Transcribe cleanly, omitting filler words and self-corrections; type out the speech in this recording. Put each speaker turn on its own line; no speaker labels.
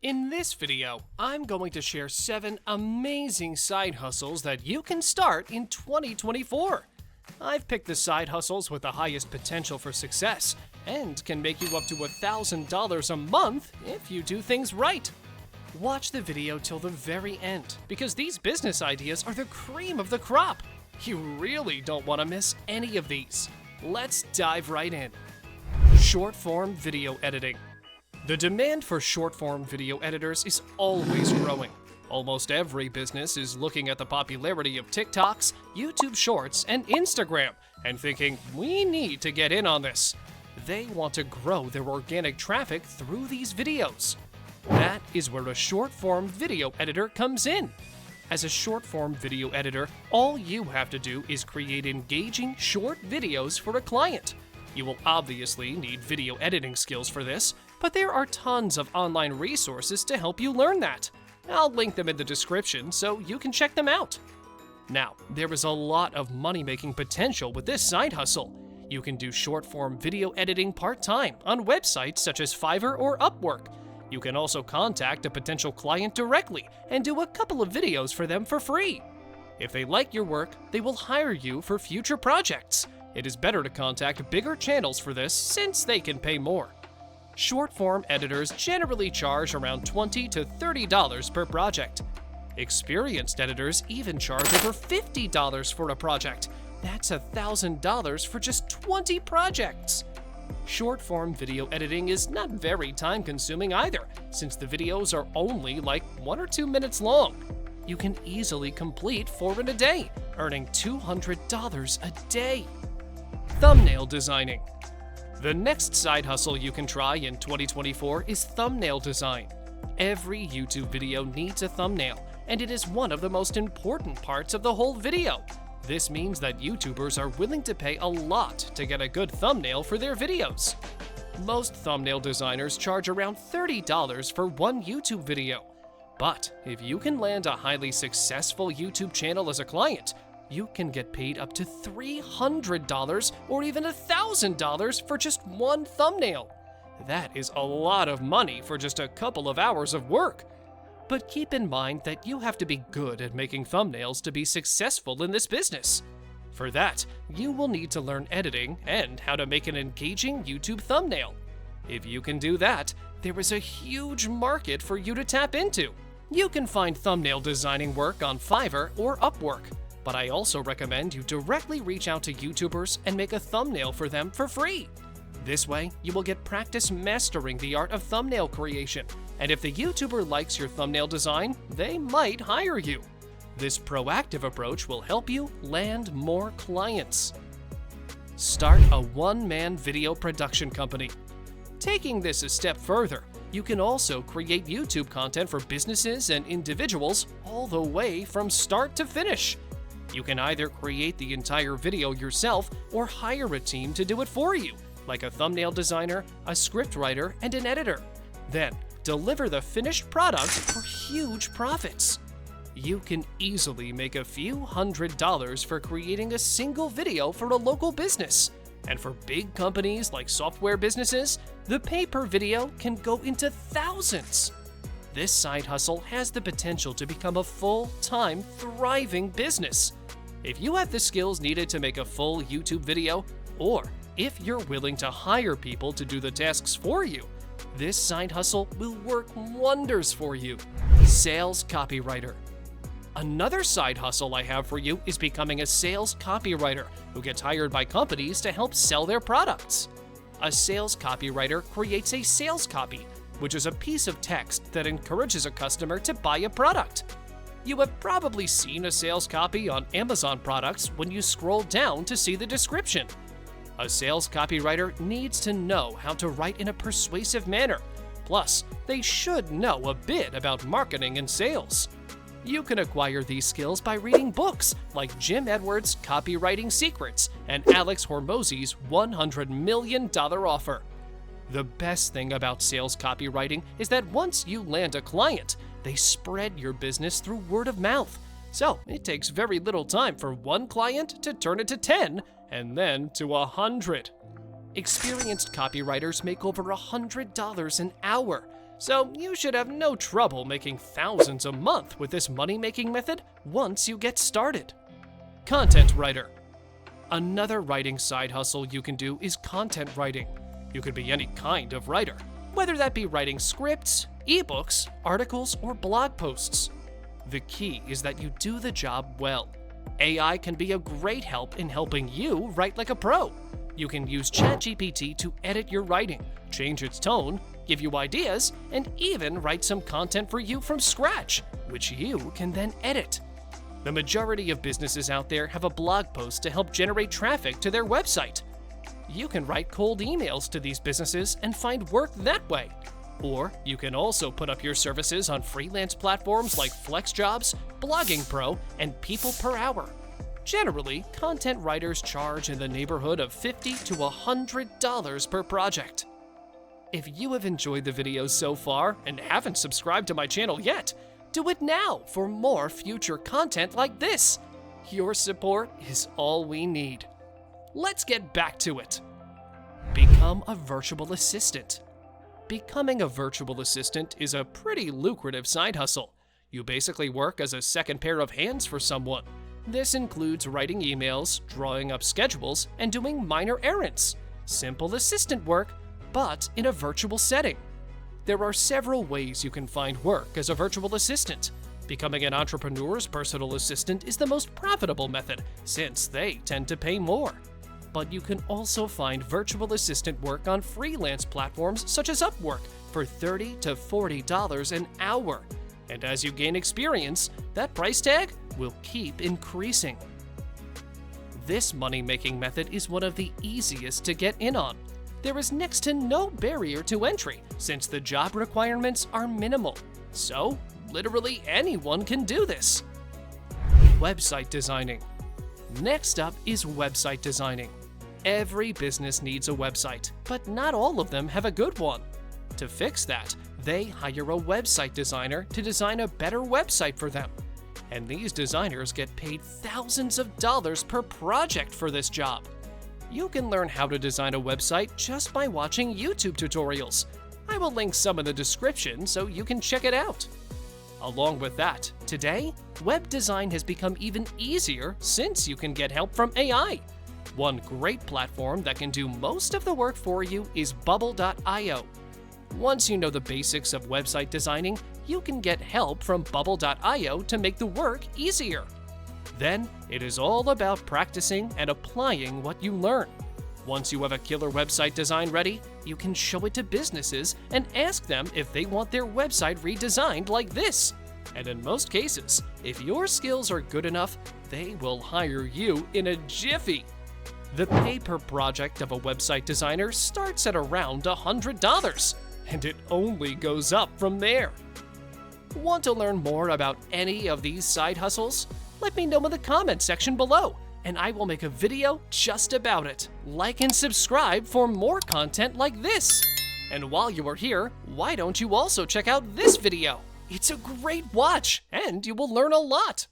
In this video, I'm going to share 7 amazing side hustles that you can start in 2024. I've picked the side hustles with the highest potential for success and can make you up to $1,000 a month if you do things right. Watch the video till the very end because these business ideas are the cream of the crop. You really don't want to miss any of these. Let's dive right in. Short-form video editing. The demand for short-form video editors is always growing. Almost every business is looking at the popularity of TikToks, YouTube Shorts, and Instagram and thinking, we need to get in on this. They want to grow their organic traffic through these videos. That is where a short-form video editor comes in. As a short-form video editor, all you have to do is create engaging short videos for a client. You will obviously need video editing skills for this, but there are tons of online resources to help you learn that. I'll link them in the description so you can check them out. Now, there is a lot of money-making potential with this side hustle. You can do short-form video editing part-time on websites such as Fiverr or Upwork. You can also contact a potential client directly and do a couple of videos for them for free. If they like your work, they will hire you for future projects. It is better to contact bigger channels for this since they can pay more. Short-form editors generally charge around $20 to $30 per project. Experienced editors even charge over $50 for a project. That's $1,000 for just 20 projects. Short-form video editing is not very time-consuming either, since the videos are only like 1 or 2 minutes long. You can easily complete 4 in a day, earning $200 a day. Thumbnail designing. The next side hustle you can try in 2024 is thumbnail design. Every YouTube video needs a thumbnail, and it is one of the most important parts of the whole video. This means that YouTubers are willing to pay a lot to get a good thumbnail for their videos. Most thumbnail designers charge around $30 for one YouTube video. But if you can land a highly successful YouTube channel as a client, you can get paid up to $300 or even $1,000 for just one thumbnail. That is a lot of money for just a couple of hours of work. But keep in mind that you have to be good at making thumbnails to be successful in this business. For that, you will need to learn editing and how to make an engaging YouTube thumbnail. If you can do that, there is a huge market for you to tap into. You can find thumbnail designing work on Fiverr or Upwork, but I also recommend you directly reach out to YouTubers and make a thumbnail for them for free. This way, you will get practice mastering the art of thumbnail creation, and if the YouTuber likes your thumbnail design, they might hire you. This proactive approach will help you land more clients. Start a one-man video production company. Taking this a step further, you can also create YouTube content for businesses and individuals all the way from start to finish. You can either create the entire video yourself or hire a team to do it for you, like a thumbnail designer, a scriptwriter, and an editor. Then, deliver the finished product for huge profits. You can easily make a few $100s for creating a single video for a local business. And for big companies like software businesses, the pay-per-video can go into thousands. This side hustle has the potential to become a full-time, thriving business. If you have the skills needed to make a full YouTube video, or if you're willing to hire people to do the tasks for you, this side hustle will work wonders for you. Sales copywriter. Another side hustle I have for you is becoming a sales copywriter who gets hired by companies to help sell their products. A sales copywriter creates a sales copy, which is a piece of text that encourages a customer to buy a product. You have probably seen a sales copy on Amazon products when you scroll down to see the description. A sales copywriter needs to know how to write in a persuasive manner. Plus, they should know a bit about marketing and sales. You can acquire these skills by reading books like Jim Edwards' Copywriting Secrets and Alex Hormozy's $100 million offer. The best thing about sales copywriting is that once you land a client, they spread your business through word of mouth. So it takes very little time for one client to turn it to 10 and then to 100. Experienced copywriters make over $100 an hour. So you should have no trouble making thousands a month with this money-making method once you get started. Content writer. Another writing side hustle you can do is content writing. You could be any kind of writer, whether that be writing scripts, ebooks, articles, or blog posts. The key is that you do the job well. AI can be a great help in helping you write like a pro. You can use ChatGPT to edit your writing, change its tone, give you ideas, and even write some content for you from scratch, which you can then edit. The majority of businesses out there have a blog post to help generate traffic to their website. You can write cold emails to these businesses and find work that way. Or you can also put up your services on freelance platforms like FlexJobs, Blogging Pro, and People Per Hour. Generally, content writers charge in the neighborhood of $50 to $100 per project. If you have enjoyed the video so far and haven't subscribed to my channel yet, do it now for more future content like this. Your support is all we need. Let's get back to it. Become a virtual assistant. Becoming a virtual assistant is a pretty lucrative side hustle. You basically work as a second pair of hands for someone. This includes writing emails, drawing up schedules, and doing minor errands. Simple assistant work, but in a virtual setting. There are several ways you can find work as a virtual assistant. Becoming an entrepreneur's personal assistant is the most profitable method, since they tend to pay more. But you can also find virtual assistant work on freelance platforms such as Upwork for $30 to $40 an hour. And as you gain experience, that price tag will keep increasing. This money-making method is one of the easiest to get in on. There is next to no barrier to entry since the job requirements are minimal. So, literally anyone can do this. Website designing. Next up is website designing. Every business needs a website, but not all of them have a good one. To fix that, they hire a website designer to design a better website for them. And these designers get paid thousands of dollars per project for this job. You can learn how to design a website just by watching YouTube tutorials. I will link some in the description so you can check it out. Along with that, today, web design has become even easier since you can get help from AI. One great platform that can do most of the work for you is Bubble.io. Once you know the basics of website designing, you can get help from Bubble.io to make the work easier. Then, it is all about practicing and applying what you learn. Once you have a killer website design ready, you can show it to businesses and ask them if they want their website redesigned like this. And in most cases, if your skills are good enough, they will hire you in a jiffy. The pay per project of a website designer starts at around $100, and it only goes up from there. Want to learn more about any of these side hustles? Let me know in the comment section below, and I will make a video just about it. Like and subscribe for more content like this. And while you are here, why don't you also check out this video? It's a great watch, and you will learn a lot.